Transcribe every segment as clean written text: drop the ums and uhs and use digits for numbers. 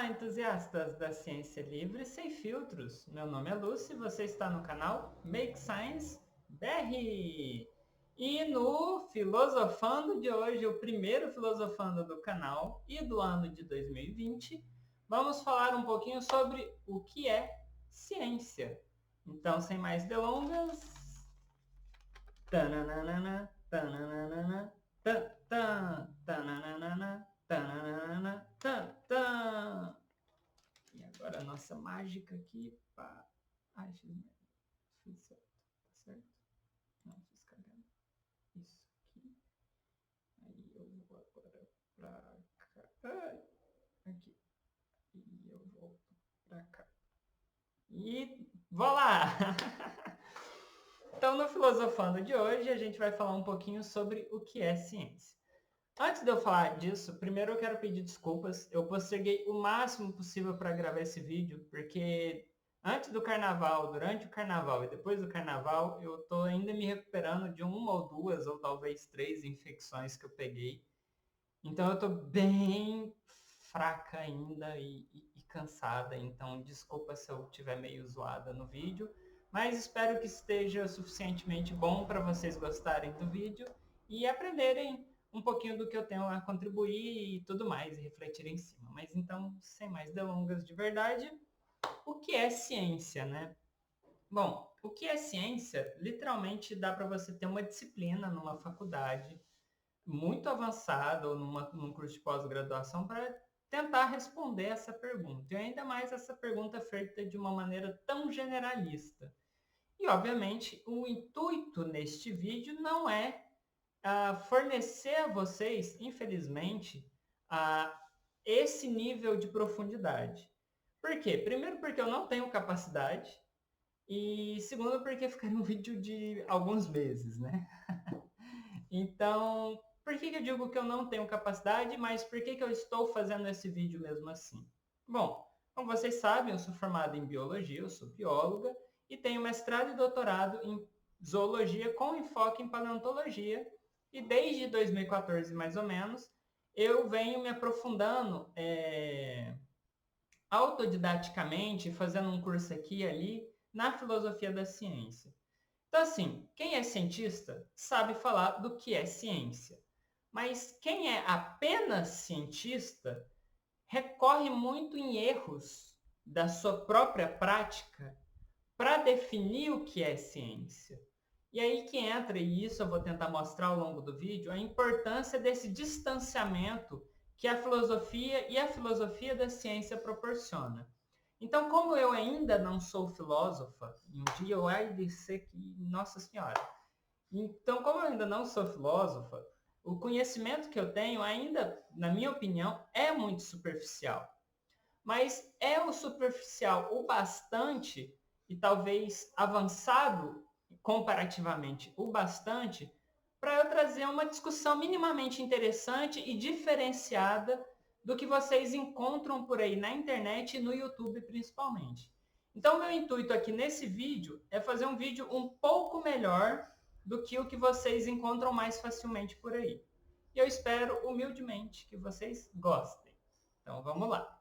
Olá, entusiastas da ciência livre sem filtros. Meu nome é Lúcio e você está no canal Make Science BR. E no Filosofando de hoje, o primeiro Filosofando do canal e do ano de 2020, vamos falar um pouquinho sobre o que é ciência. Então, sem mais delongas... Tananana, tananana, tan, tan, tananana, tananana, tan, tan. E agora a nossa mágica aqui. Pá. Ai, fiz certo. Tá certo? Não, fiz cagada. Isso aqui. Aí eu vou agora pra cá. Ai, aqui. E eu volto pra cá. E vou lá! Então, no Filosofando de hoje, a gente vai falar um pouquinho sobre o que é ciência. Antes de eu falar disso, primeiro eu quero pedir desculpas. Eu posterguei o máximo possível para gravar esse vídeo, porque antes do carnaval, durante o carnaval e depois do carnaval, eu estou ainda me recuperando de uma ou duas, ou talvez três infecções que eu peguei. Então eu estou bem fraca ainda e cansada, então desculpa se eu estiver meio zoada no vídeo, mas espero que esteja suficientemente bom para vocês gostarem do vídeo e aprenderem um pouquinho do que eu tenho a contribuir e tudo mais, e refletir em cima. Mas então, sem mais delongas de verdade, o que é ciência, né? Bom, o que é ciência? Literalmente dá para você ter uma disciplina numa faculdade muito avançada ou num curso de pós-graduação para tentar responder essa pergunta. E ainda mais essa pergunta feita de uma maneira tão generalista. E, obviamente, o intuito neste vídeo não é fornecer a vocês, infelizmente, esse nível de profundidade. Por quê? Primeiro porque eu não tenho capacidade e segundo porque ficaria um vídeo de alguns meses, né? Então, por que eu digo que eu não tenho capacidade, mas por que eu estou fazendo esse vídeo mesmo assim? Bom, como vocês sabem, eu sou formado em biologia, eu sou bióloga e tenho mestrado e doutorado em zoologia com enfoque em paleontologia. E desde 2014, mais ou menos, eu venho me aprofundando autodidaticamente, fazendo um curso aqui e ali, na filosofia da ciência. Então, assim, quem é cientista sabe falar do que é ciência. Mas quem é apenas cientista recorre muito em erros da sua própria prática para definir o que é ciência. E aí que entra, e isso eu vou tentar mostrar ao longo do vídeo, a importância desse distanciamento que a filosofia e a filosofia da ciência proporciona. Então, como eu ainda não sou filósofa, e um dia eu hei de ser que, Nossa Senhora. Então, como eu ainda não sou filósofa, o conhecimento que eu tenho ainda, na minha opinião, é muito superficial. Mas é o superficial o bastante, e talvez avançado comparativamente o bastante, para eu trazer uma discussão minimamente interessante e diferenciada do que vocês encontram por aí na internet e no YouTube principalmente. Então, meu intuito aqui nesse vídeo é fazer um vídeo um pouco melhor do que o que vocês encontram mais facilmente por aí. E eu espero humildemente que vocês gostem. Então, vamos lá.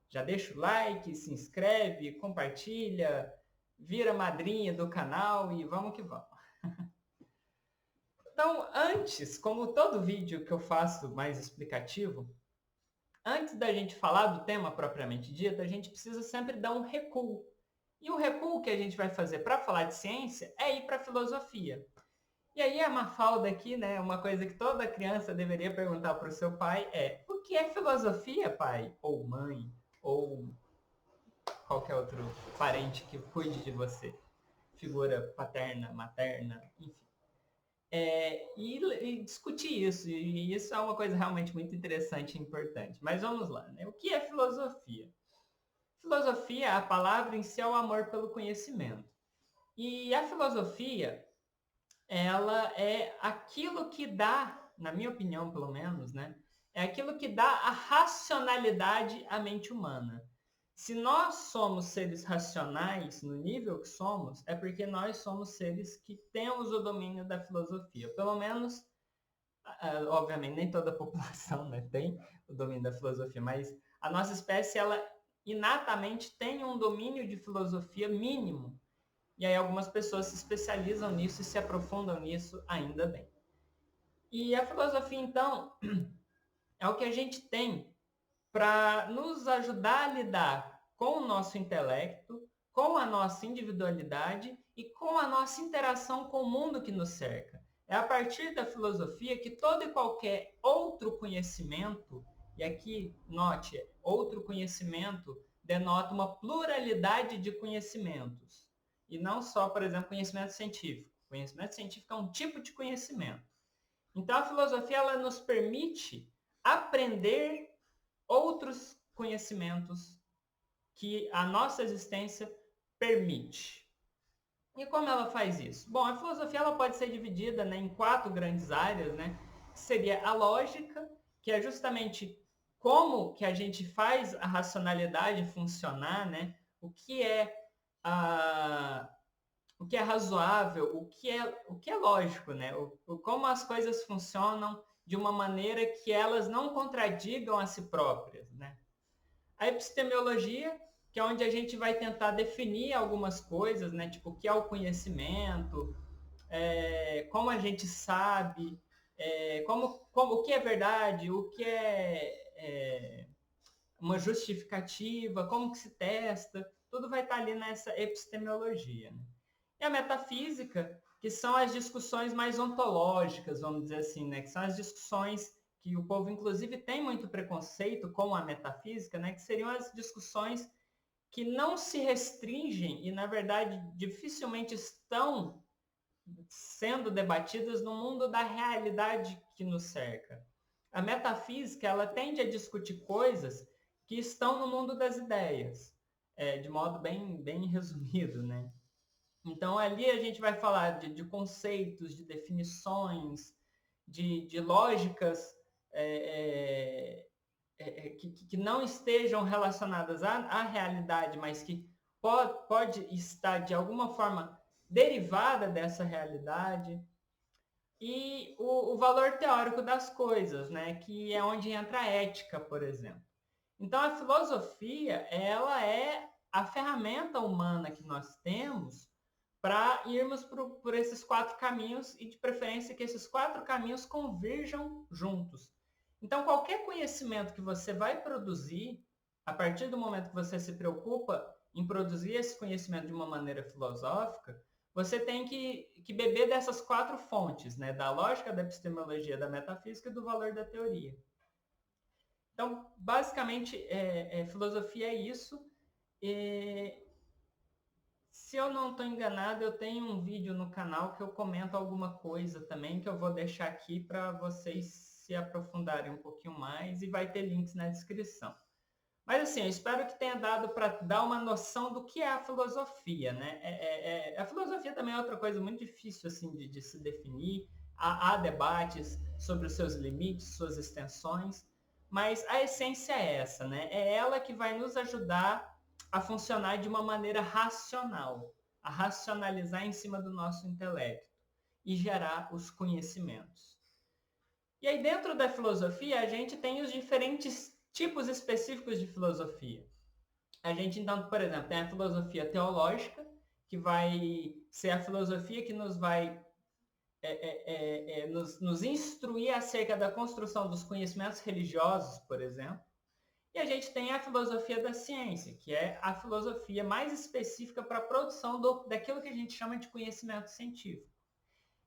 Já deixa o like, se inscreve, compartilha, vira madrinha do canal e vamos que vamos. Então, antes, como todo vídeo que eu faço mais explicativo, antes da gente falar do tema propriamente dito, a gente precisa sempre dar um recuo. E o recuo que a gente vai fazer para falar de ciência é ir para a filosofia. E aí a Mafalda aqui, né, uma coisa que toda criança deveria perguntar para o seu pai é: o que é filosofia, pai? Ou mãe? Ou qualquer outro parente que cuide de você? Figura paterna, materna, enfim. E discutir isso, e isso é uma coisa realmente muito interessante e importante. Mas vamos lá, né? O que é filosofia? Filosofia, a palavra em si é o amor pelo conhecimento. E a filosofia, ela é aquilo que dá, na minha opinião pelo menos, né? É aquilo que dá a racionalidade à mente humana. Se nós somos seres racionais no nível que somos, é porque nós somos seres que temos o domínio da filosofia. Pelo menos, obviamente, nem toda a população, né, tem o domínio da filosofia, mas A nossa espécie, ela inatamente tem um domínio de filosofia mínimo. E aí algumas pessoas se especializam nisso e se aprofundam nisso, ainda bem. E a filosofia, então, é o que a gente tem para nos ajudar a lidar com o nosso intelecto, com a nossa individualidade e com a nossa interação com o mundo que nos cerca. É a partir da filosofia que todo e qualquer outro conhecimento, e aqui note, outro conhecimento denota uma pluralidade de conhecimentos. E não só, por exemplo, conhecimento científico. Conhecimento científico é um tipo de conhecimento. Então a filosofia ela nos permite aprender outros conhecimentos que a nossa existência permite. E como ela faz isso? Bom, a filosofia ela pode ser dividida, né, em 4 grandes áreas, né? Que seria a lógica, que é justamente como que a gente faz a racionalidade funcionar, né? O que é o que é razoável, o que é lógico, né? Como as coisas funcionam de uma maneira que elas não contradigam a si próprias, né? A epistemologia, que é onde a gente vai tentar definir algumas coisas, né? Tipo, o que é o conhecimento, como a gente sabe, o que é verdade, o que é uma justificativa, como que se testa, tudo vai estar ali nessa epistemologia. Né? E a metafísica, que são as discussões mais ontológicas, vamos dizer assim, né? Que são as discussões que o povo, inclusive, tem muito preconceito com a metafísica, né? Que seriam as discussões que não se restringem e, na verdade, dificilmente estão sendo debatidas no mundo da realidade que nos cerca. A metafísica, ela tende a discutir coisas que estão no mundo das ideias, de modo bem resumido, né? Então, ali a gente vai falar de conceitos, de definições, de lógicas que não estejam relacionadas à realidade, mas que pode estar, de alguma forma, derivada dessa realidade. E o valor teórico das coisas, né? Que é onde entra a ética, por exemplo. Então, a filosofia, ela é a ferramenta humana que nós temos para irmos por esses 4 caminhos e, de preferência, que esses 4 caminhos convirjam juntos. Então, qualquer conhecimento que você vai produzir, a partir do momento que você se preocupa em produzir esse conhecimento de uma maneira filosófica, você tem que beber dessas 4 fontes, né? Da lógica, da epistemologia, da metafísica e do valor da teoria. Então, basicamente, filosofia é isso. E, se eu não estou enganado, eu tenho um vídeo no canal que eu comento alguma coisa também, que eu vou deixar aqui para vocês se aprofundarem um pouquinho mais e vai ter links na descrição. Mas assim, eu espero que tenha dado para dar uma noção do que é a filosofia, né? A filosofia também é outra coisa muito difícil assim de se definir. Há debates sobre os seus limites, suas extensões, mas a essência é essa, né? É ela que vai nos ajudar a funcionar de uma maneira racional, a racionalizar em cima do nosso intelecto e gerar os conhecimentos. E aí dentro da filosofia, a gente tem os diferentes tipos específicos de filosofia. A gente, então, por exemplo, tem a filosofia teológica, que vai ser a filosofia que nos vai nos instruir acerca da construção dos conhecimentos religiosos, por exemplo. E a gente tem a filosofia da ciência, que é a filosofia mais específica para a produção daquilo que a gente chama de conhecimento científico.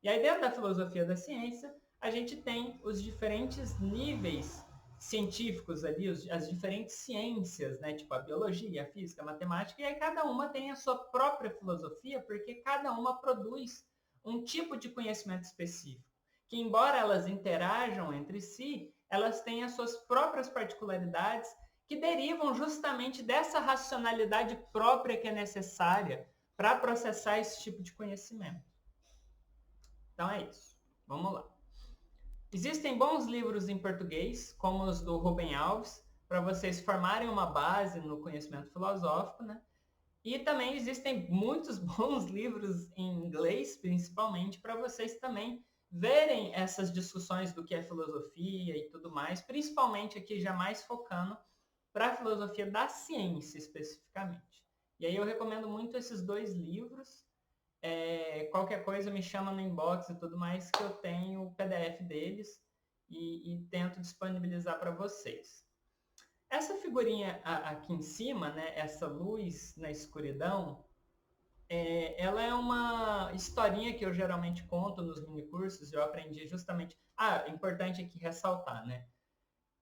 E aí, dentro da filosofia da ciência, a gente tem os diferentes níveis científicos ali, as diferentes ciências, né? Tipo a biologia, a física, a matemática, e aí cada uma tem a sua própria filosofia, porque cada uma produz um tipo de conhecimento específico, que embora elas interajam entre si, elas têm as suas próprias particularidades que derivam justamente dessa racionalidade própria que é necessária para processar esse tipo de conhecimento. Então é isso. Vamos lá. Existem bons livros em português, como os do Rubem Alves, para vocês formarem uma base no conhecimento filosófico, né? E também existem muitos bons livros em inglês, principalmente, para vocês também verem essas discussões do que é filosofia e tudo mais, principalmente aqui já mais focando para a filosofia da ciência especificamente. E aí eu recomendo muito esses 2 livros. Qualquer coisa me chama no inbox e tudo mais, que eu tenho o PDF deles e tento disponibilizar para vocês. Essa figurinha aqui em cima, né, essa luz na escuridão, ela é uma historinha que eu geralmente conto nos minicursos. Eu aprendi justamente... importante aqui ressaltar, né?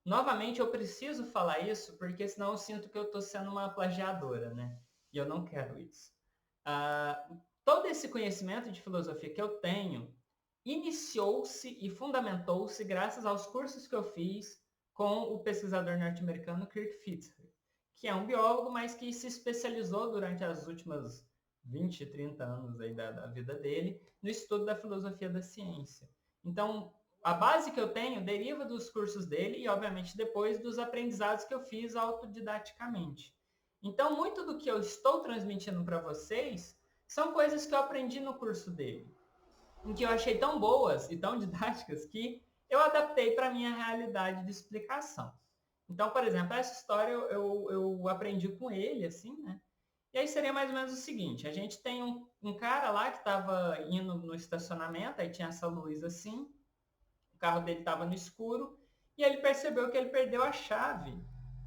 Novamente, eu preciso falar isso, porque senão eu sinto que eu estou sendo uma plagiadora, né? E eu não quero isso. Todo esse conhecimento de filosofia que eu tenho iniciou-se e fundamentou-se graças aos cursos que eu fiz com o pesquisador norte-americano Kirk Fitzgerald, que é um biólogo, mas que se especializou durante as últimas 20, 30 anos aí da vida dele no estudo da filosofia da ciência. Então, a base que eu tenho deriva dos cursos dele e, obviamente, depois dos aprendizados que eu fiz autodidaticamente. Então, muito do que eu estou transmitindo para vocês são coisas que eu aprendi no curso dele, em que eu achei tão boas e tão didáticas que eu adaptei para a minha realidade de explicação. Então, por exemplo, essa história eu aprendi com ele, assim, né? E aí seria mais ou menos o seguinte: a gente tem um cara lá que estava indo no estacionamento, aí tinha essa luz assim, o carro dele estava no escuro, e ele percebeu que ele perdeu a chave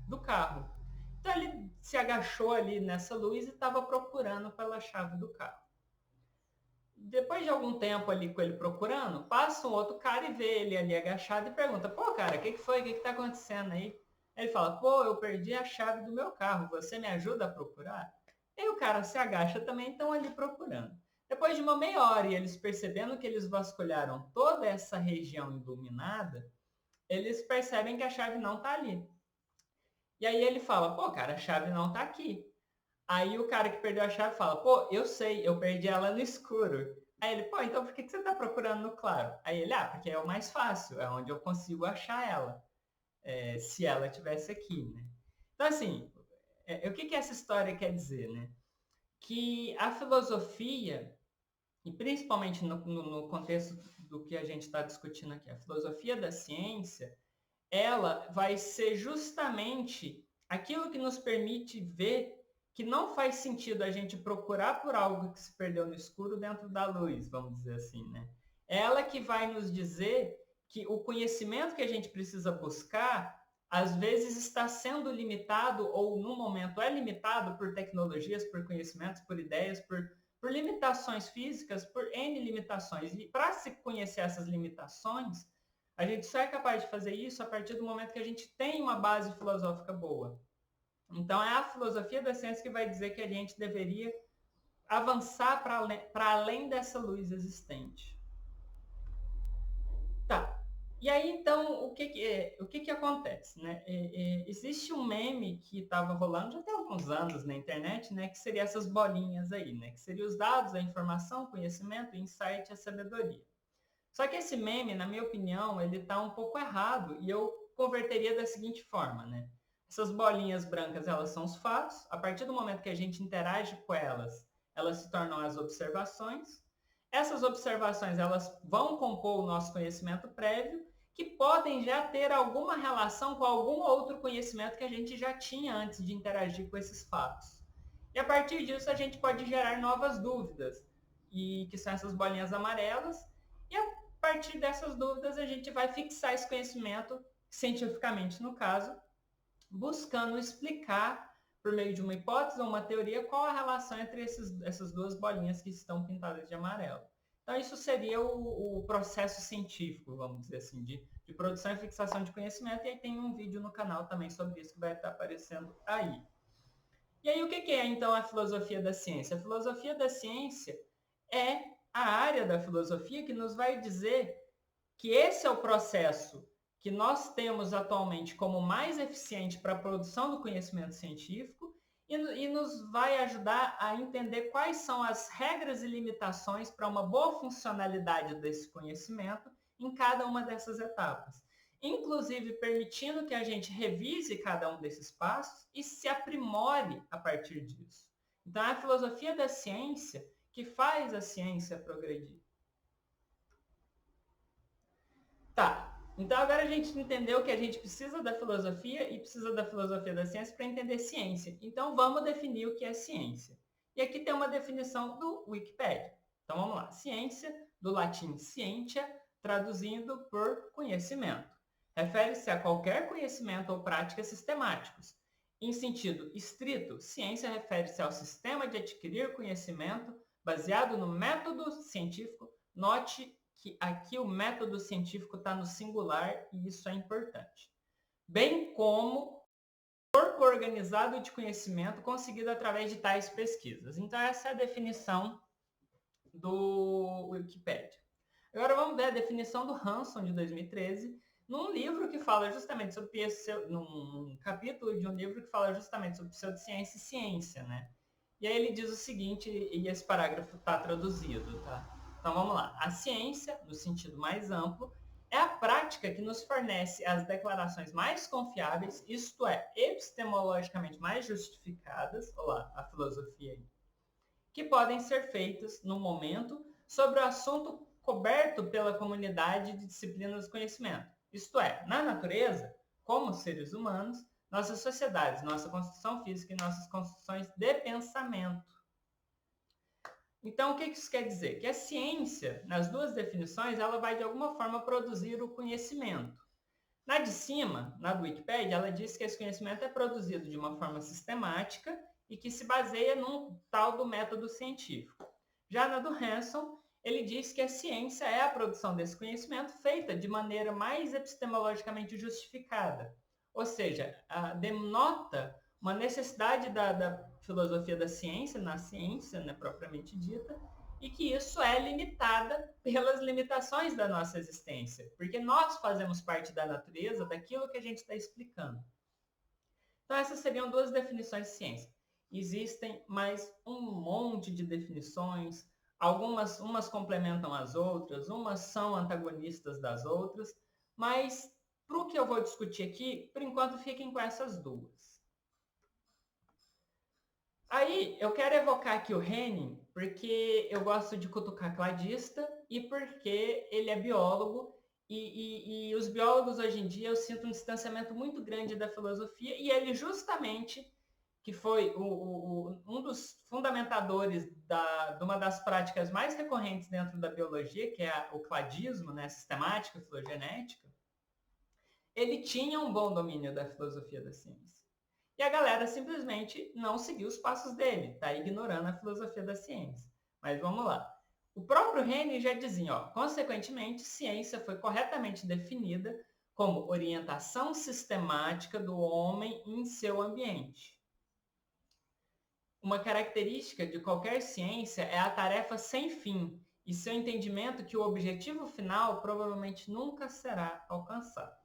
do carro. Então ele se agachou ali nessa luz e estava procurando pela chave do carro. Depois de algum tempo ali com ele procurando, passa um outro cara e vê ele ali agachado e pergunta: pô, cara, o que foi? O que tá acontecendo aí? Ele fala: pô, eu perdi a chave do meu carro, você me ajuda a procurar? E o cara se agacha também, estão ali procurando. Depois de uma meia hora e eles percebendo que eles vasculharam toda essa região iluminada, eles percebem que a chave não tá ali. E aí ele fala: pô, cara, a chave não tá aqui. Aí o cara que perdeu a chave fala: pô, eu sei, eu perdi ela no escuro. Aí ele: pô, então por que você tá procurando no claro? Aí ele: porque é o mais fácil, é onde eu consigo achar ela, se ela tivesse aqui, né? Então, assim, o que essa história quer dizer, né? Que a filosofia, e principalmente no contexto do que a gente está discutindo aqui, a filosofia da ciência, ela vai ser justamente aquilo que nos permite ver que não faz sentido a gente procurar por algo que se perdeu no escuro dentro da luz, vamos dizer assim, né? Ela que vai nos dizer que o conhecimento que a gente precisa buscar, às vezes está sendo limitado, ou no momento é limitado por tecnologias, por conhecimentos, por ideias, por limitações físicas, por N limitações. E para se conhecer essas limitações, a gente só é capaz de fazer isso a partir do momento que a gente tem uma base filosófica boa. Então, é a filosofia da ciência que vai dizer que a gente deveria avançar para além dessa luz existente. Tá. E aí, então, o que acontece, né? Existe um meme que estava rolando já tem alguns anos na internet, né? Que seria essas bolinhas aí, né? Que seriam os dados, a informação, o conhecimento, o insight e a sabedoria. Só que esse meme, na minha opinião, ele está um pouco errado e eu converteria da seguinte forma, né? Essas bolinhas brancas, elas são os fatos. A partir do momento que a gente interage com elas, elas se tornam as observações. Essas observações, elas vão compor o nosso conhecimento prévio, que podem já ter alguma relação com algum outro conhecimento que a gente já tinha antes de interagir com esses fatos. E a partir disso, a gente pode gerar novas dúvidas, e que são essas bolinhas amarelas, e a partir dessas dúvidas, a gente vai fixar esse conhecimento, cientificamente no caso, buscando explicar, por meio de uma hipótese ou uma teoria, qual a relação entre essas duas bolinhas que estão pintadas de amarelo. Então, isso seria o processo científico, vamos dizer assim, de produção e fixação de conhecimento, e aí tem um vídeo no canal também sobre isso que vai estar aparecendo aí. E aí, o que é, então, a filosofia da ciência? A filosofia da ciência é a área da filosofia que nos vai dizer que esse é o processo que nós temos atualmente como mais eficiente para a produção do conhecimento científico e nos vai ajudar a entender quais são as regras e limitações para uma boa funcionalidade desse conhecimento em cada uma dessas etapas. Inclusive permitindo que a gente revise cada um desses passos e se aprimore a partir disso. Então, é a filosofia da ciência que faz a ciência progredir. Tá. Então agora a gente entendeu que a gente precisa da filosofia e precisa da filosofia da ciência para entender ciência. Então vamos definir o que é ciência. E aqui tem uma definição do Wikipedia. Então vamos lá. Ciência, do latim scientia, traduzindo por conhecimento. Refere-se a qualquer conhecimento ou prática sistemáticos. Em sentido estrito, ciência refere-se ao sistema de adquirir conhecimento baseado no método científico. Note que aqui o método científico está no singular e isso é importante. Bem como corpo organizado de conhecimento conseguido através de tais pesquisas. Então essa é a definição do Wikipedia. Agora vamos ver a definição do Hanson de 2013, num livro que fala justamente sobre num capítulo de um livro que fala justamente sobre pseudociência e ciência, né? E aí ele diz o seguinte, e esse parágrafo está traduzido, tá? Então vamos lá. A ciência, no sentido mais amplo, é a prática que nos fornece as declarações mais confiáveis, isto é, epistemologicamente mais justificadas, olá, a filosofia aí, que podem ser feitas no momento sobre o assunto coberto pela comunidade de disciplinas do conhecimento. Isto é, na natureza, como seres humanos, nossas sociedades, nossa constituição física e nossas construções de pensamento. Então, o que isso quer dizer? Que a ciência, nas duas definições, ela vai de alguma forma produzir o conhecimento. Na de cima, na do Wikipedia, ela diz que esse conhecimento é produzido de uma forma sistemática e que se baseia num tal do método científico. Já na do Hanson, ele diz que a ciência é a produção desse conhecimento feita de maneira mais epistemologicamente justificada. Ou seja, denota uma necessidade da filosofia da ciência, na ciência, né, propriamente dita, e que isso é limitada pelas limitações da nossa existência, porque nós fazemos parte da natureza, daquilo que a gente está explicando. Então, essas seriam duas definições de ciência. Existem mais um monte de definições, umas complementam as outras, umas são antagonistas das outras, mas para o que eu vou discutir aqui, por enquanto fiquem com essas duas. Aí, eu quero evocar aqui o Henning, porque eu gosto de cutucar cladista e porque ele é biólogo e os biólogos hoje em dia eu sinto um distanciamento muito grande da filosofia e ele justamente, que foi um dos fundamentadores de uma das práticas mais recorrentes dentro da biologia, que é o cladismo, né, sistemática, filogenética, ele tinha um bom domínio da filosofia da ciência. E a galera simplesmente não seguiu os passos dele, está ignorando a filosofia da ciência. Mas vamos lá. O próprio Henry já dizia, consequentemente, ciência foi corretamente definida como orientação sistemática do homem em seu ambiente. Uma característica de qualquer ciência é a tarefa sem fim e seu entendimento que o objetivo final provavelmente nunca será alcançado.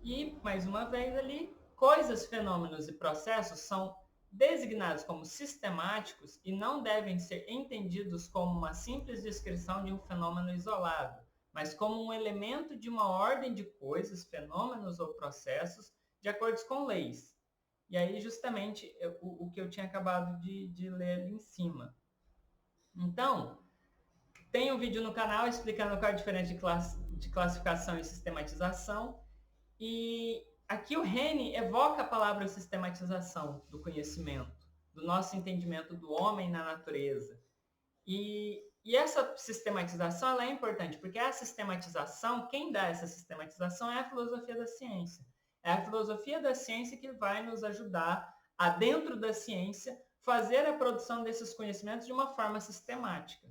E, mais uma vez ali, coisas, fenômenos e processos são designados como sistemáticos e não devem ser entendidos como uma simples descrição de um fenômeno isolado, mas como um elemento de uma ordem de coisas, fenômenos ou processos de acordo com leis. E aí, justamente, o que eu tinha acabado de ler ali em cima. Então, tem um vídeo no canal explicando qual é a diferença de classificação e sistematização. E aqui o Henry evoca a palavra sistematização do conhecimento, do nosso entendimento do homem na natureza. E essa sistematização ela é importante, porque a sistematização, quem dá essa sistematização é a filosofia da ciência. É a filosofia da ciência que vai nos ajudar a, dentro da ciência, fazer a produção desses conhecimentos de uma forma sistemática.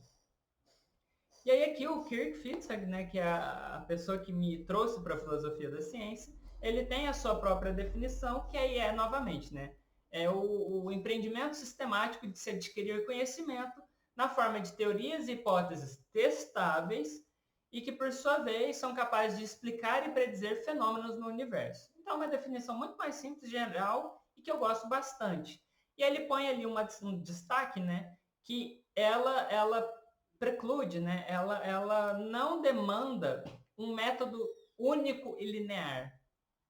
E aí aqui o Kirk Fitzhugh, né, que é a pessoa que me trouxe para a filosofia da ciência, ele tem a sua própria definição, que aí é, novamente, né, é o empreendimento sistemático de se adquirir conhecimento na forma de teorias e hipóteses testáveis e que, por sua vez, são capazes de explicar e predizer fenômenos no universo. Então, é uma definição muito mais simples, geral, e que eu gosto bastante. E ele põe ali um destaque, né, que ela preclude, né? Ela não demanda um método único e linear.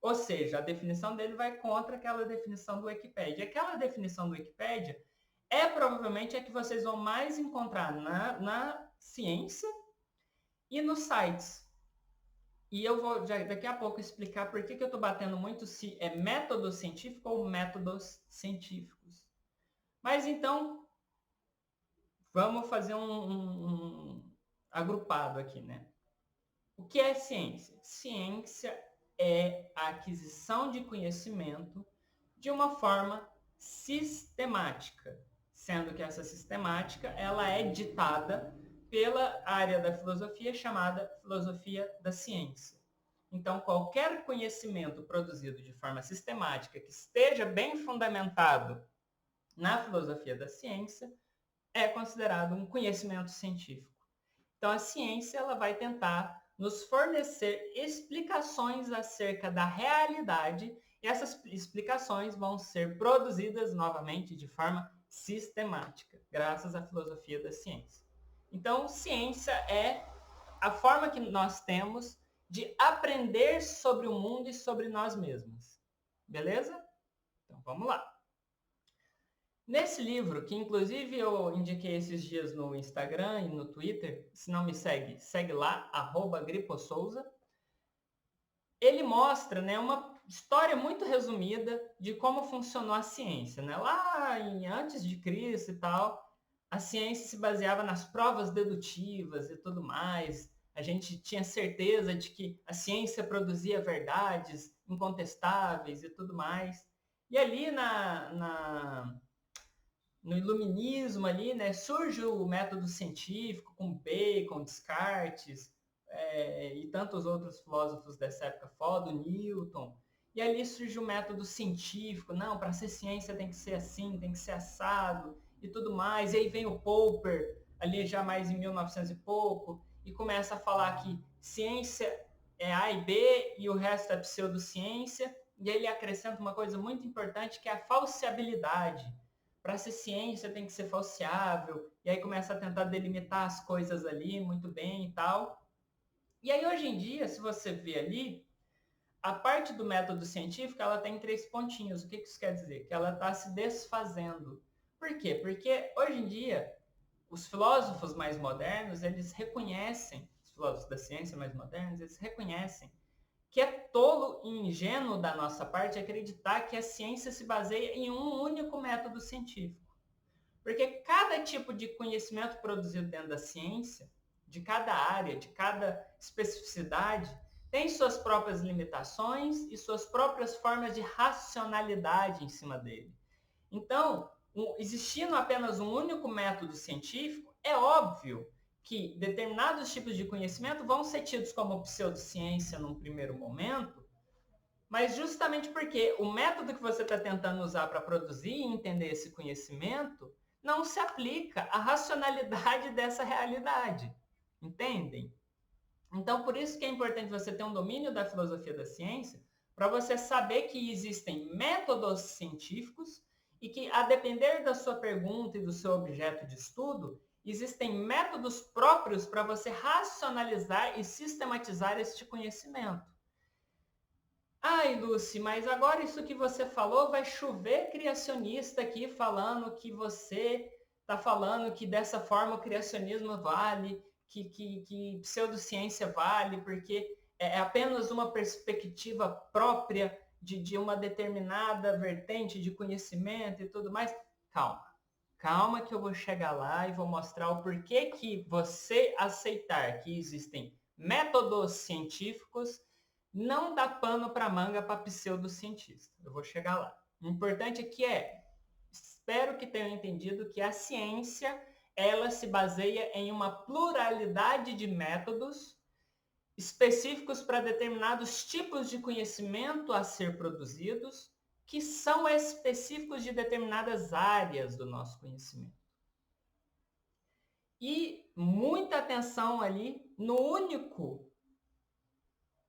Ou seja, a definição dele vai contra aquela definição do Wikipedia. Aquela definição do Wikipedia é provavelmente a que vocês vão mais encontrar na ciência e nos sites. E eu vou daqui a pouco explicar por que eu estou batendo muito se é método científico ou métodos científicos. Mas então, vamos fazer um agrupado aqui, né? O que é ciência? Ciência é a aquisição de conhecimento de uma forma sistemática, sendo que essa sistemática ela é ditada pela área da filosofia chamada filosofia da ciência. Então, qualquer conhecimento produzido de forma sistemática que esteja bem fundamentado na filosofia da ciência é considerado um conhecimento científico. Então, a ciência ela vai tentar nos fornecer explicações acerca da realidade e essas explicações vão ser produzidas novamente de forma sistemática, graças à filosofia da ciência. Então, ciência é a forma que nós temos de aprender sobre o mundo e sobre nós mesmos. Beleza? Então, vamos lá. Nesse livro, que inclusive eu indiquei esses dias no Instagram e no Twitter, se não me segue, segue lá, @griposouza. Ele mostra, né, uma história muito resumida de como funcionou a ciência. Né? Lá antes de Cristo e tal, a ciência se baseava nas provas dedutivas e tudo mais. A gente tinha certeza de que a ciência produzia verdades incontestáveis e tudo mais. E ali no iluminismo ali, né, surge o método científico com Bacon, Descartes e tantos outros filósofos dessa época foda, o Newton. E ali surge o método científico, não, para ser ciência tem que ser assim, tem que ser assado e tudo mais. E aí vem o Popper, ali já mais em 1900 e pouco, e começa a falar que ciência é A e B e o resto é pseudociência. E aí ele acrescenta uma coisa muito importante que é a falseabilidade. Para ser ciência tem que ser falseável, e aí começa a tentar delimitar as coisas ali muito bem e tal. E aí hoje em dia, se você vê ali, a parte do método científico ela tem 3 pontinhos. O que isso quer dizer? Que ela está se desfazendo. Por quê? Porque hoje em dia, os filósofos mais modernos, eles reconhecem, os filósofos da ciência mais modernos, eles reconhecem que é tolo e ingênuo da nossa parte acreditar que a ciência se baseia em um único método científico. Porque cada tipo de conhecimento produzido dentro da ciência, de cada área, de cada especificidade, tem suas próprias limitações e suas próprias formas de racionalidade em cima dele. Então, existindo apenas um único método científico, é óbvio que determinados tipos de conhecimento vão ser tidos como pseudociência num primeiro momento, mas justamente porque o método que você está tentando usar para produzir e entender esse conhecimento não se aplica à racionalidade dessa realidade. Entendem? Então, por isso que é importante você ter um domínio da filosofia da ciência, para você saber que existem métodos científicos e que, a depender da sua pergunta e do seu objeto de estudo, existem métodos próprios para você racionalizar e sistematizar este conhecimento. Ai, Lucy, mas agora isso que você falou vai chover criacionista aqui falando que você está falando que dessa forma o criacionismo vale, que pseudociência vale, porque é apenas uma perspectiva própria de uma determinada vertente de conhecimento e tudo mais. Calma, calma que eu vou chegar lá e vou mostrar o porquê que você aceitar que existem métodos científicos não dá pano para manga para pseudocientista. Eu vou chegar lá. O importante aqui espero que tenham entendido que a ciência, ela se baseia em uma pluralidade de métodos específicos para determinados tipos de conhecimento a ser produzidos, que são específicos de determinadas áreas do nosso conhecimento. E muita atenção ali no único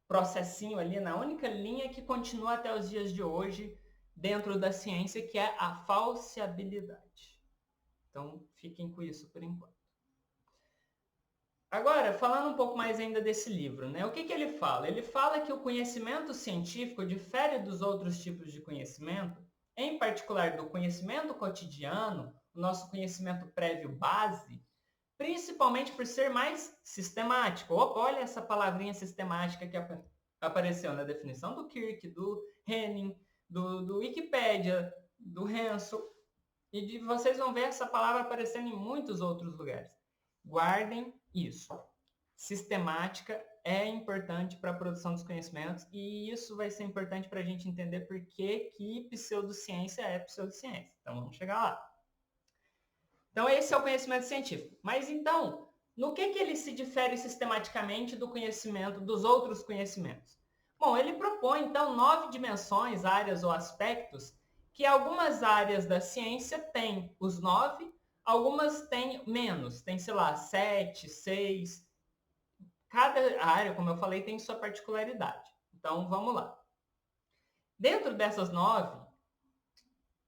processinho ali, na única linha que continua até os dias de hoje dentro da ciência, que é a falseabilidade. Então, fiquem com isso por enquanto. Agora, falando um pouco mais ainda desse livro, né? O que ele fala? Ele fala que o conhecimento científico difere dos outros tipos de conhecimento, em particular do conhecimento cotidiano, o nosso conhecimento prévio base, principalmente por ser mais sistemático. Opa, olha essa palavrinha sistemática que apareceu na definição do Kirk, do Henning, do Wikipedia, do Hansel, e vocês vão ver essa palavra aparecendo em muitos outros lugares. Guardem isso. Sistemática é importante para a produção dos conhecimentos e isso vai ser importante para a gente entender por que pseudociência é pseudociência. Então, vamos chegar lá. Então, esse é o conhecimento científico. Mas, então, no que ele se difere sistematicamente do conhecimento, dos outros conhecimentos? Bom, ele propõe, então, 9 dimensões, áreas ou aspectos que algumas áreas da ciência têm os 9, algumas têm menos, tem, sei lá, 7, 6. Cada área, como eu falei, tem sua particularidade. Então, vamos lá. Dentro dessas 9,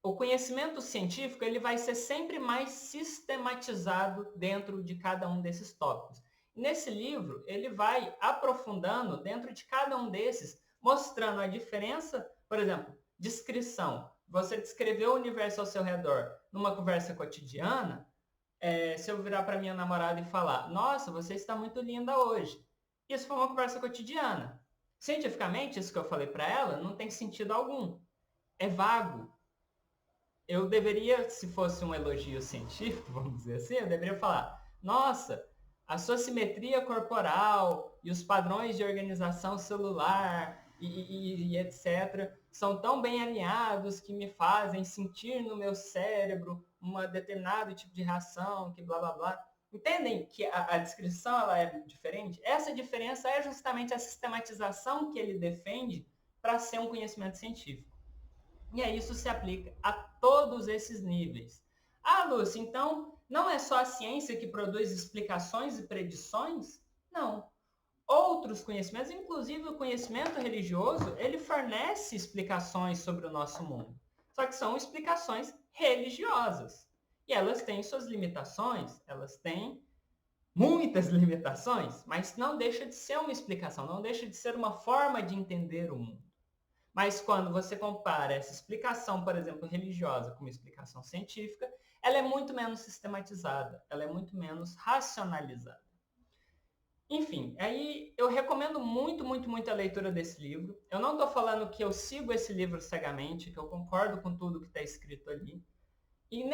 o conhecimento científico ele vai ser sempre mais sistematizado dentro de cada um desses tópicos. Nesse livro, ele vai aprofundando dentro de cada um desses, mostrando a diferença, por exemplo, descrição. Você descreveu o universo ao seu redor numa conversa cotidiana, se eu virar para minha namorada e falar, nossa, você está muito linda hoje. Isso foi uma conversa cotidiana. Cientificamente, isso que eu falei para ela não tem sentido algum. É vago. Eu deveria, se fosse um elogio científico, vamos dizer assim, eu deveria falar, nossa, a sua simetria corporal e os padrões de organização celular e etc. são tão bem alinhados que me fazem sentir no meu cérebro um determinado tipo de reação, que blá blá blá. Entendem que a descrição ela é diferente? Essa diferença é justamente a sistematização que ele defende para ser um conhecimento científico. E aí isso se aplica a todos esses níveis. Ah, Lúcia, então não é só a ciência que produz explicações e predições? Não. Outros conhecimentos, inclusive o conhecimento religioso, ele fornece explicações sobre o nosso mundo. Só que são explicações religiosas. E elas têm suas limitações, elas têm muitas limitações, mas não deixa de ser uma explicação, não deixa de ser uma forma de entender o mundo. Mas quando você compara essa explicação, por exemplo, religiosa com uma explicação científica, ela é muito menos sistematizada, ela é muito menos racionalizada. Enfim, aí eu recomendo muito, muito, muito a leitura desse livro. Eu não estou falando que eu sigo esse livro cegamente, que eu concordo com tudo que está escrito ali. E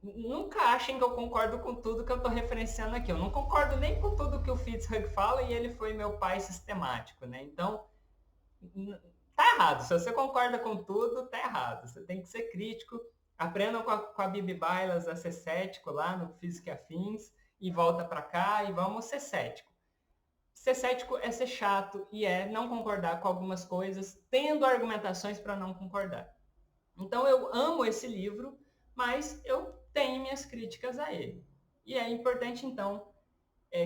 nunca achem que eu concordo com tudo que eu estou referenciando aqui. Eu não concordo nem com tudo que o Fitzhugh fala e ele foi meu pai sistemático, né? Então, tá errado. Se você concorda com tudo, tá errado. Você tem que ser crítico. Aprendam com a Bibi Bailas a ser cético lá no Física e Afins e volta para cá e vamos ser cético. Ser cético é ser chato e é não concordar com algumas coisas, tendo argumentações para não concordar. Então eu amo esse livro, mas eu tenho minhas críticas a ele. E é importante, então,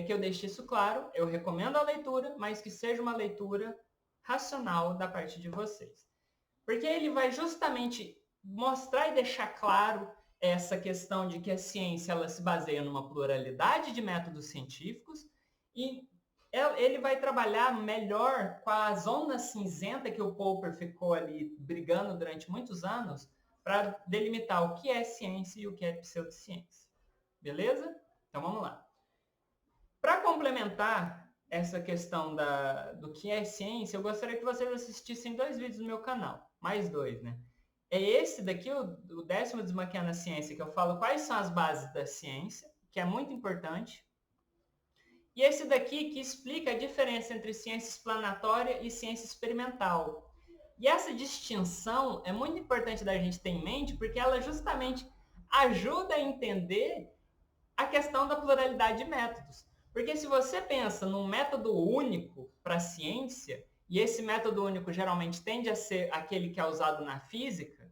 que eu deixe isso claro. Eu recomendo a leitura, mas que seja uma leitura racional da parte de vocês. Porque ele vai justamente mostrar e deixar claro essa questão de que a ciência ela se baseia numa pluralidade de métodos científicos e ele vai trabalhar melhor com a zona cinzenta que o Popper ficou ali brigando durante muitos anos para delimitar o que é ciência e o que é pseudociência. Beleza? Então vamos lá. Para complementar essa questão do que é ciência, eu gostaria que vocês assistissem 2 vídeos no meu canal. Mais 2, né? É esse daqui, o 10º Desmaquiando a Ciência, que eu falo quais são as bases da ciência, que é muito importante. E esse daqui que explica a diferença entre ciência explanatória e ciência experimental. E essa distinção é muito importante da gente ter em mente, porque ela justamente ajuda a entender a questão da pluralidade de métodos. Porque se você pensa num método único para a ciência, e esse método único geralmente tende a ser aquele que é usado na física,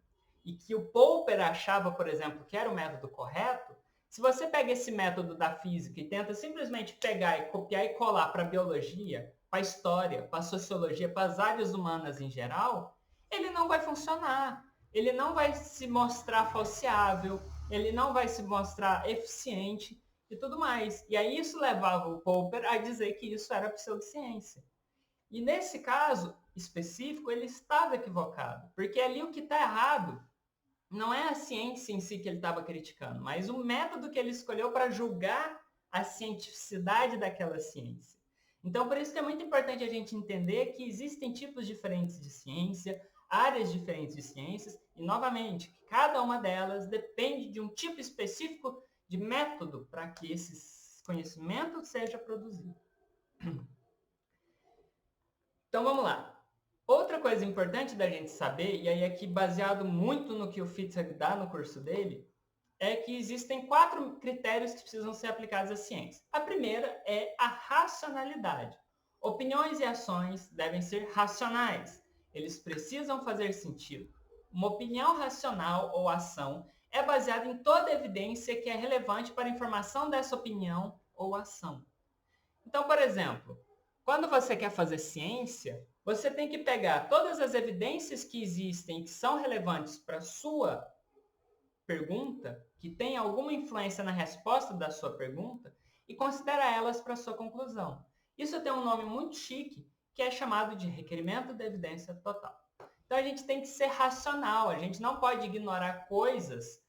e que o Popper achava, por exemplo, que era o método correto, se você pega esse método da física e tenta simplesmente pegar e copiar e colar para a biologia, para a história, para a sociologia, para as áreas humanas em geral, ele não vai funcionar. Ele não vai se mostrar falseável, ele não vai se mostrar eficiente e tudo mais. E aí isso levava o Popper a dizer que isso era pseudociência. E nesse caso específico, ele estava equivocado, porque ali o que está errado não é a ciência em si que ele estava criticando, mas o método que ele escolheu para julgar a cientificidade daquela ciência. Então, por isso que é muito importante a gente entender que existem tipos diferentes de ciência, áreas diferentes de ciências, e, novamente, que cada uma delas depende de um tipo específico de método para que esse conhecimento seja produzido. Então, vamos lá. Outra coisa importante da gente saber, e aí aqui baseado muito no que o Fitzhugh dá no curso dele, é que existem 4 critérios que precisam ser aplicados à ciência. A primeira é a racionalidade. Opiniões e ações devem ser racionais. Eles precisam fazer sentido. Uma opinião racional ou ação é baseada em toda evidência que é relevante para a informação dessa opinião ou ação. Então, por exemplo, quando você quer fazer ciência, você tem que pegar todas as evidências que existem e que são relevantes para a sua pergunta, que tem alguma influência na resposta da sua pergunta, e considerar elas para a sua conclusão. Isso tem um nome muito chique, que é chamado de requerimento de evidência total. Então, a gente tem que ser racional, a gente não pode ignorar coisas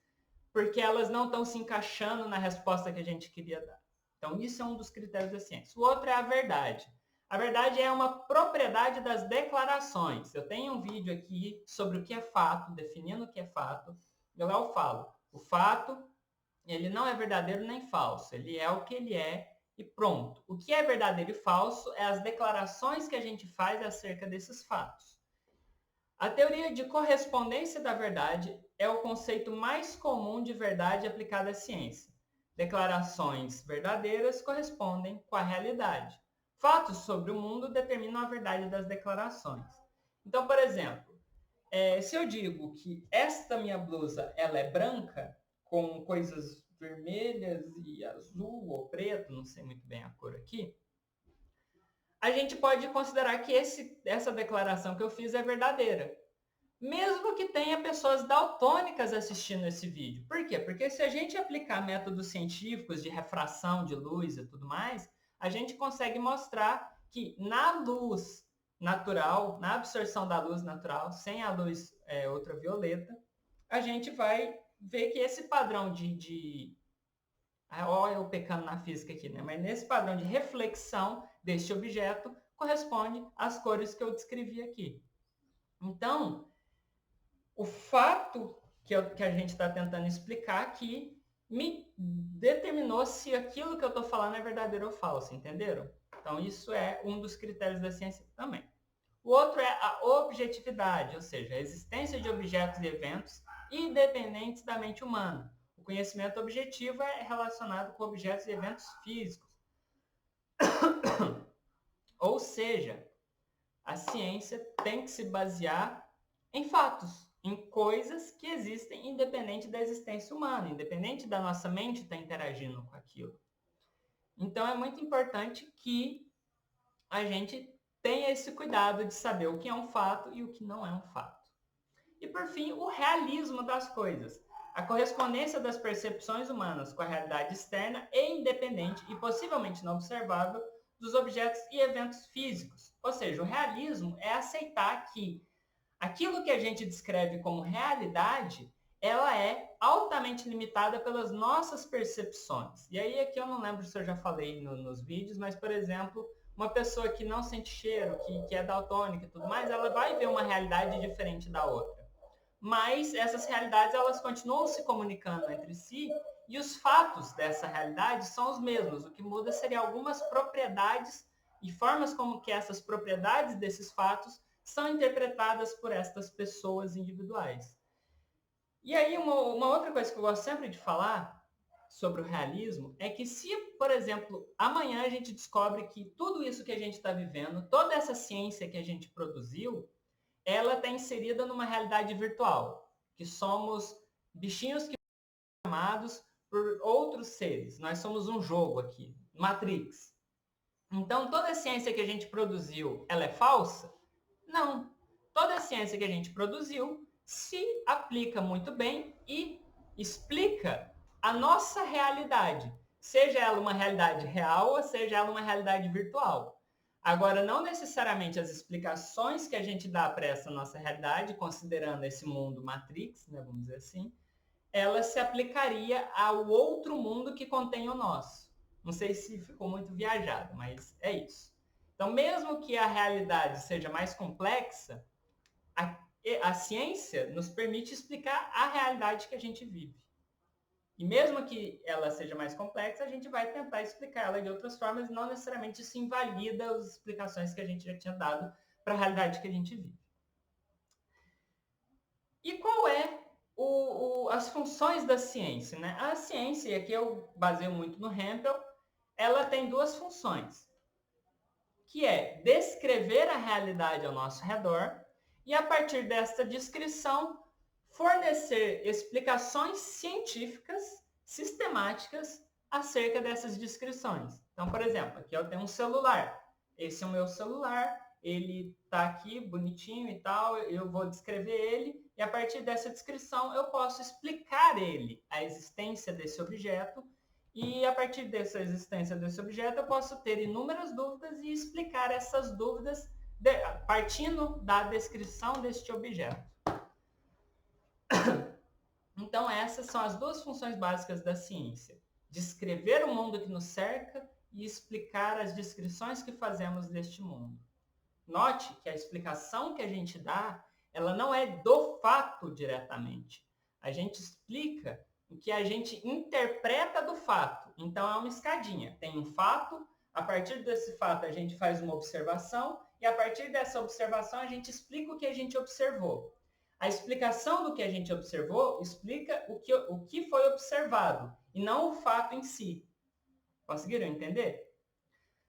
porque elas não estão se encaixando na resposta que a gente queria dar. Então, isso é um dos critérios da ciência. O outro é a verdade. A verdade é uma propriedade das declarações. Eu tenho um vídeo aqui sobre o que é fato, definindo o que é fato. Eu falo, o fato, ele não é verdadeiro nem falso. Ele é o que ele é e pronto. O que é verdadeiro e falso é as declarações que a gente faz acerca desses fatos. A teoria de correspondência da verdade é o conceito mais comum de verdade aplicada à ciência. Declarações verdadeiras correspondem com a realidade. Fatos sobre o mundo determinam a verdade das declarações. Então, por exemplo, se eu digo que esta minha blusa ela é branca, com coisas vermelhas e azul ou preto, não sei muito bem a cor aqui, a gente pode considerar que essa declaração que eu fiz é verdadeira. Mesmo que tenha pessoas daltônicas assistindo esse vídeo. Por quê? Porque se a gente aplicar métodos científicos de refração de luz e tudo mais, a gente consegue mostrar que na luz natural, na absorção da luz natural, sem a luz ultravioleta, a gente vai ver que esse padrão olha eu pecando na física aqui, né? Mas nesse padrão de reflexão deste objeto corresponde às cores que eu descrevi aqui. Então, o fato que a gente está tentando explicar aqui me determinou se aquilo que eu estou falando é verdadeiro ou falso, entenderam? Então, isso é um dos critérios da ciência também. O outro é a objetividade, ou seja, a existência de objetos e eventos independentes da mente humana. O conhecimento objetivo é relacionado com objetos e eventos físicos. Ou seja, a ciência tem que se basear em fatos, em coisas que existem independente da existência humana, independente da nossa mente estar interagindo com aquilo. Então, é muito importante que a gente tenha esse cuidado de saber o que é um fato e o que não é um fato. E, por fim, o realismo das coisas. A correspondência das percepções humanas com a realidade externa e independente e possivelmente não observável dos objetos e eventos físicos. Ou seja, o realismo é aceitar que aquilo que a gente descreve como realidade, ela é altamente limitada pelas nossas percepções. E aí aqui eu não lembro se eu já falei nos vídeos, mas, por exemplo, uma pessoa que não sente cheiro, que é daltônica e tudo mais, ela vai ver uma realidade diferente da outra. Mas essas realidades, elas continuam se comunicando entre si e os fatos dessa realidade são os mesmos. O que muda seria algumas propriedades e formas como que essas propriedades desses fatos são interpretadas por estas pessoas individuais. E aí, uma outra coisa que eu gosto sempre de falar sobre o realismo é que se, por exemplo, amanhã a gente descobre que tudo isso que a gente está vivendo, toda essa ciência que a gente produziu, ela está inserida numa realidade virtual, que somos bichinhos que são chamados por outros seres. Nós somos um jogo aqui, Matrix. Então, toda a ciência que a gente produziu, ela é falsa? Não. Toda a ciência que a gente produziu se aplica muito bem e explica a nossa realidade. Seja ela uma realidade real ou seja ela uma realidade virtual. Agora, não necessariamente as explicações que a gente dá para essa nossa realidade, considerando esse mundo Matrix, né, vamos dizer assim, ela se aplicaria ao outro mundo que contém o nosso. Não sei se ficou muito viajado, mas é isso. Então, mesmo que a realidade seja mais complexa, a ciência nos permite explicar a realidade que a gente vive. E mesmo que ela seja mais complexa, a gente vai tentar explicar ela de outras formas, não necessariamente isso invalida as explicações que a gente já tinha dado para a realidade que a gente vive. E qual é as funções da ciência? Né? A ciência, e aqui eu baseio muito no Hempel, ela tem duas funções, que é descrever a realidade ao nosso redor e, a partir desta descrição, fornecer explicações científicas sistemáticas acerca dessas descrições. Então, por exemplo, aqui eu tenho um celular. Esse é o meu celular, ele está aqui bonitinho e tal, eu vou descrever ele, e a partir dessa descrição eu posso explicar ele, a existência desse objeto, e a partir dessa existência desse objeto eu posso ter inúmeras dúvidas e explicar essas dúvidas partindo da descrição deste objeto. Então, essas são as duas funções básicas da ciência: descrever o mundo que nos cerca e explicar as descrições que fazemos deste mundo. Note que a explicação que a gente dá, ela não é do fato diretamente. A gente explica o que a gente interpreta do fato. Então, é uma escadinha. Tem um fato, a partir desse fato a gente faz uma observação, e a partir dessa observação a gente explica o que a gente observou. A explicação do que a gente observou explica o que foi observado, e não o fato em si. Conseguiram entender?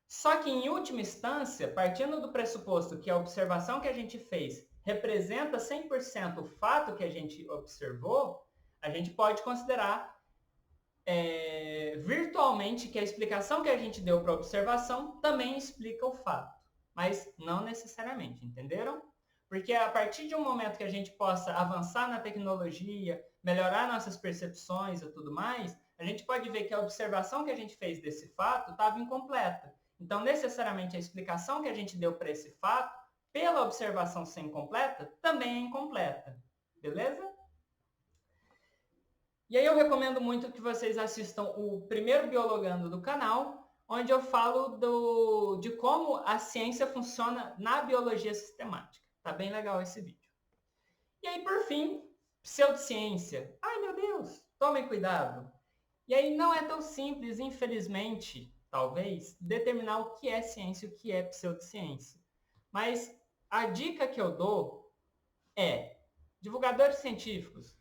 Só que, em última instância, partindo do pressuposto que a observação que a gente fez representa 100% o fato que a gente observou, a gente pode considerar virtualmente que a explicação que a gente deu para a observação também explica o fato. Mas não necessariamente, entenderam? Porque a partir de um momento que a gente possa avançar na tecnologia, melhorar nossas percepções e tudo mais, a gente pode ver que a observação que a gente fez desse fato estava incompleta. Então, necessariamente, a explicação que a gente deu para esse fato, pela observação ser incompleta, também é incompleta. Beleza? E aí eu recomendo muito que vocês assistam o primeiro Biologando do canal, onde eu falo de como a ciência funciona na biologia sistemática. Tá bem legal esse vídeo. E aí, por fim, pseudociência. Ai, meu Deus, tomem cuidado. E aí não é tão simples, infelizmente, talvez, determinar o que é ciência e o que é pseudociência. Mas a dica que eu dou é: divulgadores científicos,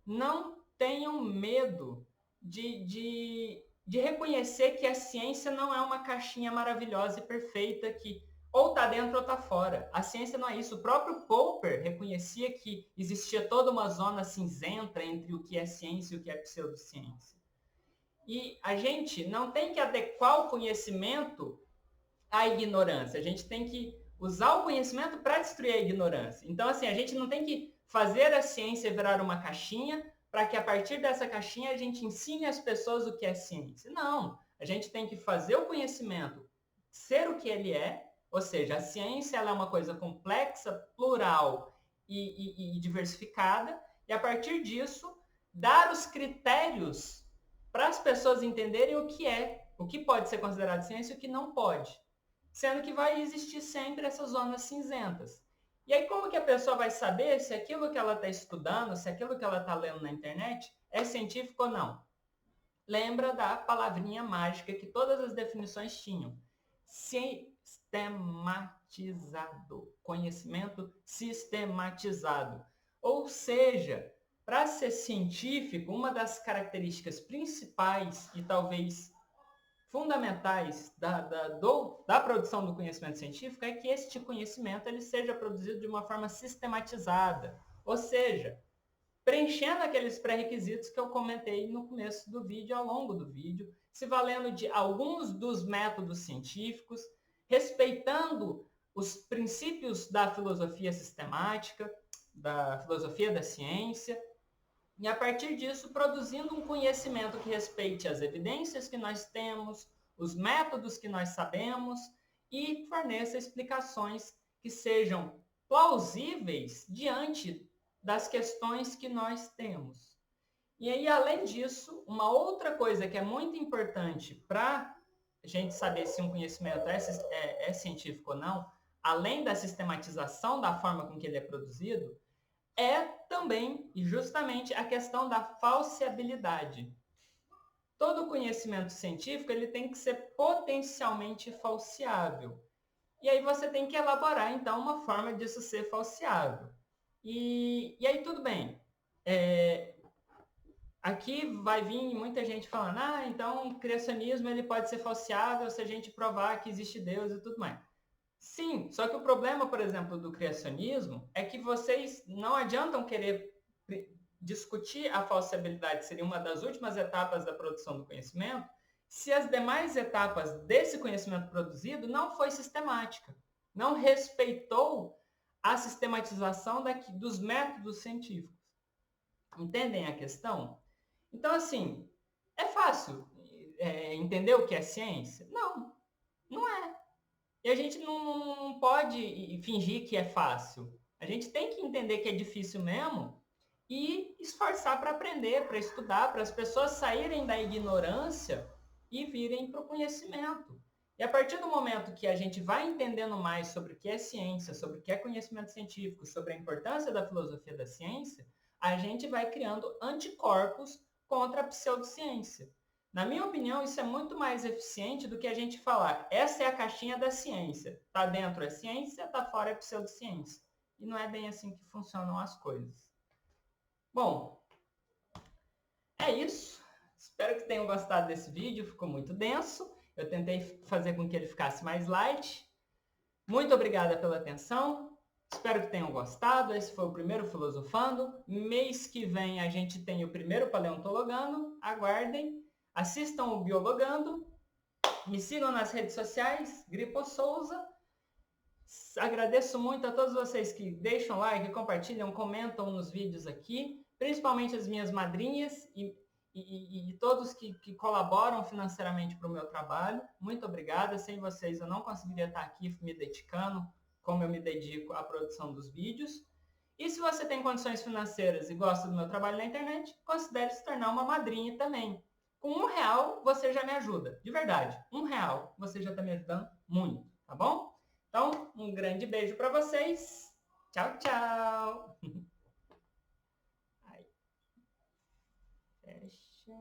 não tenham medo de reconhecer que a ciência não é uma caixinha maravilhosa e perfeita que ou está dentro ou está fora. A ciência não é isso. O próprio Popper reconhecia que existia toda uma zona cinzenta entre o que é ciência e o que é pseudociência. E a gente não tem que adequar o conhecimento à ignorância. A gente tem que usar o conhecimento para destruir a ignorância. Então, assim, a gente não tem que fazer a ciência virar uma caixinha para que a partir dessa caixinha a gente ensine às pessoas o que é ciência. Não. A gente tem que fazer o conhecimento ser o que ele é, ou seja, a ciência ela é uma coisa complexa, plural e diversificada, e a partir disso, dar os critérios para as pessoas entenderem o que pode ser considerado ciência e o que não pode. Sendo que vai existir sempre essas zonas cinzentas. E aí, como que a pessoa vai saber se aquilo que ela está estudando, se aquilo que ela está lendo na internet é científico ou não? Lembra da palavrinha mágica que todas as definições tinham. Sistematizado. Conhecimento sistematizado. Ou seja, para ser científico, uma das características principais e talvez fundamentais da produção do conhecimento científico é que este conhecimento ele seja produzido de uma forma sistematizada, ou seja, preenchendo aqueles pré-requisitos que eu comentei no começo do vídeo, ao longo do vídeo, se valendo de alguns dos métodos científicos, respeitando os princípios da filosofia sistemática, da filosofia da ciência, e a partir disso produzindo um conhecimento que respeite as evidências que nós temos, os métodos que nós sabemos e forneça explicações que sejam plausíveis diante das questões que nós temos. E aí, além disso, uma outra coisa que é muito importante para a gente saber se um conhecimento é científico ou não, além da sistematização da forma com que ele é produzido, é também e justamente a questão da falseabilidade. Todo conhecimento científico ele tem que ser potencialmente falseável. E aí você tem que elaborar, então, uma forma disso ser falseável. E aí tudo bem. Aqui vai vir muita gente falando, então o criacionismo ele pode ser falseável se a gente provar que existe Deus e tudo mais. Sim, só que o problema, por exemplo, do criacionismo é que vocês não adiantam querer discutir a falseabilidade, seria uma das últimas etapas da produção do conhecimento, se as demais etapas desse conhecimento produzido não foi sistemática, não respeitou a sistematização dos métodos científicos. Entendem a questão? Então, assim, é fácil entender o que é ciência? Não, não é. E a gente não pode fingir que é fácil. A gente tem que entender que é difícil mesmo e esforçar para aprender, para estudar, para as pessoas saírem da ignorância e virem para o conhecimento. E a partir do momento que a gente vai entendendo mais sobre o que é ciência, sobre o que é conhecimento científico, sobre a importância da filosofia da ciência, a gente vai criando anticorpos contra a pseudociência. Na minha opinião, isso é muito mais eficiente do que a gente falar, essa é a caixinha da ciência. Tá dentro é ciência, tá fora é pseudociência. E não é bem assim que funcionam as coisas. Bom, é isso. Espero que tenham gostado desse vídeo, ficou muito denso. Eu tentei fazer com que ele ficasse mais light. Muito obrigada pela atenção. Espero que tenham gostado. Esse foi o primeiro Filosofando. Mês que vem a gente tem o primeiro Paleontologando. Aguardem. Assistam o Biologando. Me sigam nas redes sociais, Gripo Souza. Agradeço muito a todos vocês que deixam like, compartilham, comentam nos vídeos aqui, principalmente as minhas madrinhas e todos que colaboram financeiramente para o meu trabalho. Muito obrigada. Sem vocês eu não conseguiria estar aqui me dedicando como eu me dedico à produção dos vídeos. E se você tem condições financeiras e gosta do meu trabalho na internet, considere se tornar uma madrinha também. Com R$1 você já me ajuda, de verdade. R$1 você já está me ajudando muito, tá bom? Então, um grande beijo para vocês. Tchau, tchau. Ai, fecha.